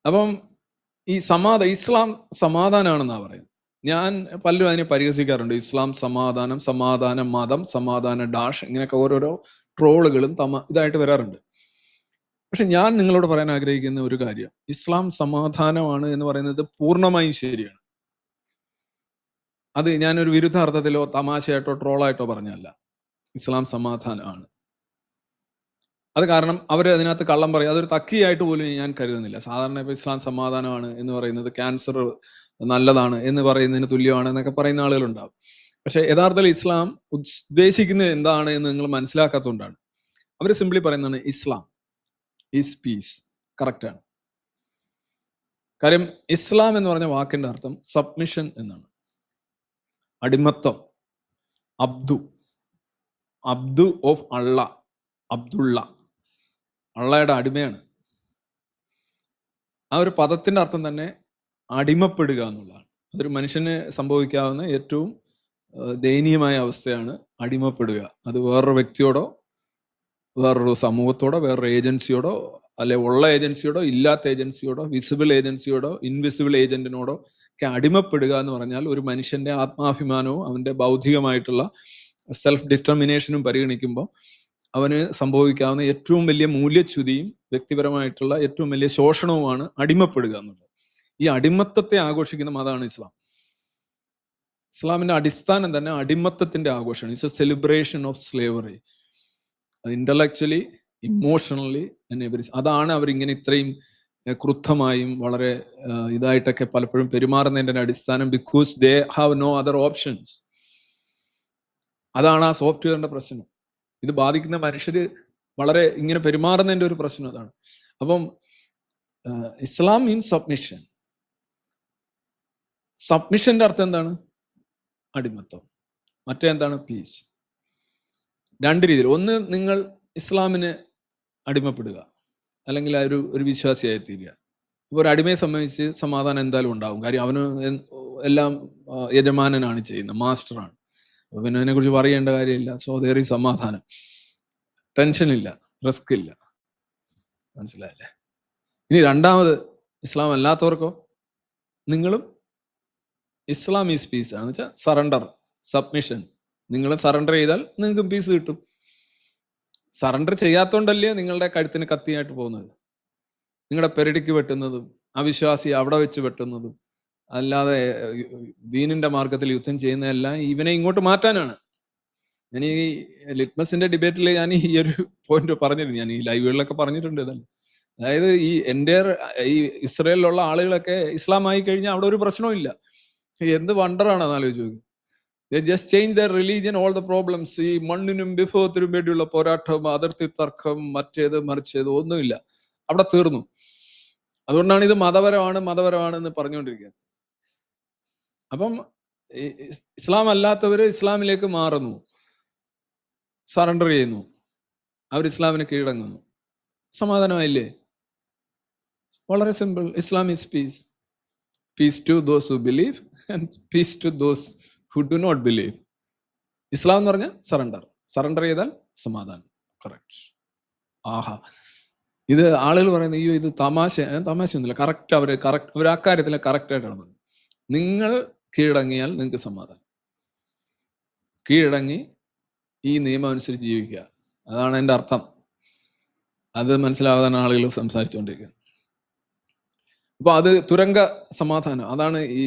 അപ്പം ഈ ഇസ്ലാം സമാധാനമാണെന്നാണ് പറയുന്നത്. ഞാൻ പലരും അതിനെ പരിഹസിക്കാറുണ്ട്. ഇസ്ലാം സമാധാനം, സമാധാന മതം, സമാധാന ഡാഷ്, ഇങ്ങനെയൊക്കെ ഓരോരോ ട്രോളുകളും ഇതായിട്ട് വരാറുണ്ട്. പക്ഷെ ഞാൻ നിങ്ങളോട് പറയാൻ ആഗ്രഹിക്കുന്ന ഒരു കാര്യം, ഇസ്ലാം സമാധാനമാണ് എന്ന് പറയുന്നത് പൂർണ്ണമായും ശരിയാണ്. അത് ഞാനൊരു വിരുദ്ധാർത്ഥത്തിലോ തമാശയായിട്ടോ ട്രോളായിട്ടോ പറഞ്ഞല്ല. ഇസ്ലാം സമാധാനമാണ്. അത് കാരണം അവർ അതിനകത്ത് കള്ളം പറയും. അതൊരു തക്കിയായിട്ട് പോലും ഞാൻ കരുതുന്നില്ല. സാധാരണ ഇപ്പോൾ ഇസ്ലാം സമാധാനമാണ് എന്ന് പറയുന്നത് ക്യാൻസർ നല്ലതാണ് എന്ന് പറയുന്നതിന് തുല്യമാണ് എന്നൊക്കെ പറയുന്ന ആളുകളുണ്ടാവും. പക്ഷെ യഥാർത്ഥത്തിൽ ഇസ്ലാം ഉദ്ദേശിക്കുന്നത് എന്താണ് എന്ന് നിങ്ങൾ മനസ്സിലാക്കാത്തതുകൊണ്ടാണ്. അവർ സിംപ്ലി പറയുന്നതാണ് ഇസ്ലാം ഈസ് പീസ്. കറക്റ്റാണ്. കാര്യം ഇസ്ലാം എന്ന് പറഞ്ഞ വാക്കിന്റെ അർത്ഥം സബ്മിഷൻ എന്നാണ്. അടിമത്തം. അബ്ദു ഓഫ് അള്ള, അബ്ദുള്ള, അള്ളയുടെ അടിമയാണ്. ആ ഒരു പദത്തിന്റെ അർത്ഥം തന്നെ അടിമപ്പെടുക എന്നുള്ളതാണ്. അതൊരു മനുഷ്യന് സംഭവിക്കാവുന്ന ഏറ്റവും ദയനീയമായ അവസ്ഥയാണ് അടിമപ്പെടുക. അത് വേറൊരു വ്യക്തിയോടോ, വേറൊരു സമൂഹത്തോടോ, വേറൊരു ഏജൻസിയോടോ, അല്ലെ ഉള്ള ഏജൻസിയോടോ, ഇല്ലാത്ത ഏജൻസിയോടോ, വിസിബിൾ ഏജൻസിയോടോ, ഇൻവിസിബിൾ ഏജന്റിനോടോ ഒക്കെ അടിമപ്പെടുക എന്ന് പറഞ്ഞാൽ ഒരു മനുഷ്യന്റെ ആത്മാഭിമാനവും അവന്റെ ബൗദ്ധികമായിട്ടുള്ള സെൽഫ് ഡിറ്റർമിനേഷനും പരിഗണിക്കുമ്പോൾ അവന് സംഭവിക്കാവുന്ന ഏറ്റവും വലിയ മൂല്യച്യുതിയും വ്യക്തിപരമായിട്ടുള്ള ഏറ്റവും വലിയ ശോഷണവുമാണ് അടിമപ്പെടുക എന്നുള്ളത്. ഈ അടിമത്തത്തെ ആഘോഷിക്കുന്ന മതമാണ് ഇസ്ലാം. ഇസ്ലാമിന്റെ അടിസ്ഥാനം തന്നെ അടിമത്തത്തിന്റെ ആഘോഷമാണ്. It's a celebration of slavery. Intellectually, emotionally, അതാണ് അവരിങ്ങനെ ഇത്രയും ക്രുദ്ധമായും വളരെ ഇതായിട്ടൊക്കെ പലപ്പോഴും പെരുമാറുന്നതിന്റെ അടിസ്ഥാനം. Because they have no other options. അതാണ് ആ സോഫ്റ്റ്വെയറിന്റെ പ്രശ്നം. ഇത് ബാധിക്കുന്ന മനുഷ്യര് വളരെ ഇങ്ങനെ പെരുമാറുന്നതിന്റെ ഒരു പ്രശ്നം അതാണ്. അപ്പം ഇസ്ലാം മീൻസ് സബ്മിഷൻ. സബ്മിഷന്റെ അർത്ഥം എന്താണ്? അടിമത്തം. മറ്റേ എന്താണ്? പീസ്. രണ്ട് രീതിയിൽ. ഒന്ന്, നിങ്ങൾ ഇസ്ലാമിന് അടിമപ്പെടുക, അല്ലെങ്കിൽ ഒരു വിശ്വാസിയായി തീരുക. അപ്പോൾ ഒരു അടിമയെ സംബന്ധിച്ച് സമാധാനം എന്തായാലും ഉണ്ടാവും. കാര്യം അവന് എല്ലാം യജമാനനാണ് ചെയ്യുന്നത്, മാസ്റ്ററാണ്. അപ്പൊ പിന്നെ അതിനെ കുറിച്ച് പറയേണ്ട കാര്യമില്ല. സോ ദേർ ഈസ് സമാധാനം. ടെൻഷൻ ഇല്ല, റിസ്ക് ഇല്ല. മനസ്സിലായല്ലേ? ഇനി രണ്ടാമത്, ഇസ്ലാം അല്ലാത്തവർക്കോ? നിങ്ങളും ഇസ്ലാം ഈസ് പീസ് ആണെന്ന് വെച്ചാൽ സറണ്ടർ, സബ്മിഷൻ. നിങ്ങൾ സറണ്ടർ ചെയ്താൽ നിങ്ങൾക്ക് പീസ് കിട്ടും. സറണ്ടർ ചെയ്യാത്തോണ്ടല്ലേ നിങ്ങളുടെ കഴുത്തിന് കത്തിയായിട്ട് പോകുന്നത്, നിങ്ങളുടെ പെരടിക്ക് വെട്ടുന്നതും അവിശ്വാസി അവിടെ വെച്ച് വെട്ടുന്നതും. അല്ലാതെ ദീനിന്റെ മാർഗത്തിൽ യുദ്ധം ചെയ്യുന്നതെല്ലാം ഇവനെ ഇങ്ങോട്ട് മാറ്റാനാണ്. ഞാൻ ഈ ലിറ്റ്മസിന്റെ ഡിബേറ്റിൽ ഞാൻ ഈ ഒരു പോയിന്റ് പറഞ്ഞിട്ടുണ്ട്. ഞാൻ ഈ ലൈവുകളിലൊക്കെ പറഞ്ഞിട്ടുണ്ട് ഇതല്ലേ. അതായത് ഈ ഇസ്രയേലിലുള്ള ആളുകളൊക്കെ ഇസ്ലാം ആയി കഴിഞ്ഞാൽ അവിടെ ഒരു പ്രശ്നവും ഇല്ല. എന്ത് വണ്ടറാണ് ആലോചിച്ച് നോക്കി. They just change their religion, all the problems. ഈ മണ്ണിനും വിഭവത്തിനും വേണ്ടിയുള്ള പോരാട്ടം, അതിർത്തി തർക്കം, മറ്റേത് മറിച്ചത് ഒന്നുമില്ല, അവിടെ തീർന്നു. അതുകൊണ്ടാണ് ഇത് മതപരമാണ് എന്ന് പറഞ്ഞുകൊണ്ടിരിക്കുന്നത്. അപ്പം ഇസ്ലാം അല്ലാത്തവര് ഇസ്ലാമിലേക്ക് മാറുന്നു, സറണ്ടർ ചെയ്യുന്നു, അവർ ഇസ്ലാമിന് കീഴടങ്ങുന്നു. സമാധാനമായില്ലേ? വളരെ simple. Islam is peace. Peace to those who believe and peace to those who do not believe. Islam എന്ന് പറഞ്ഞാൽ സറണ്ടർ ചെയ്താൽ സമാധാനം. കറക്റ്റ്. ആഹാ, ഇത് ആളുകൾ പറയുന്നത് അയ്യോ ഇത് തമാശയൊന്നുമില്ല. അവർ ആ കാര്യത്തിൽ കറക്റ്റായിട്ടാണ് പറഞ്ഞത്. നിങ്ങൾ കീഴടങ്ങിയാൽ നിങ്ങൾക്ക് സമാധാനം. കീഴടങ്ങി ഈ നിയമം അനുസരിച്ച് ജീവിക്കുക, അതാണ് എൻ്റെ അർത്ഥം. അത് മനസ്സിലാവാതാണ് ആളുകൾ സംസാരിച്ചുകൊണ്ടിരിക്കുന്നത്. അപ്പൊ അത് തുരങ്ക സമാധാനം. അതാണ് ഈ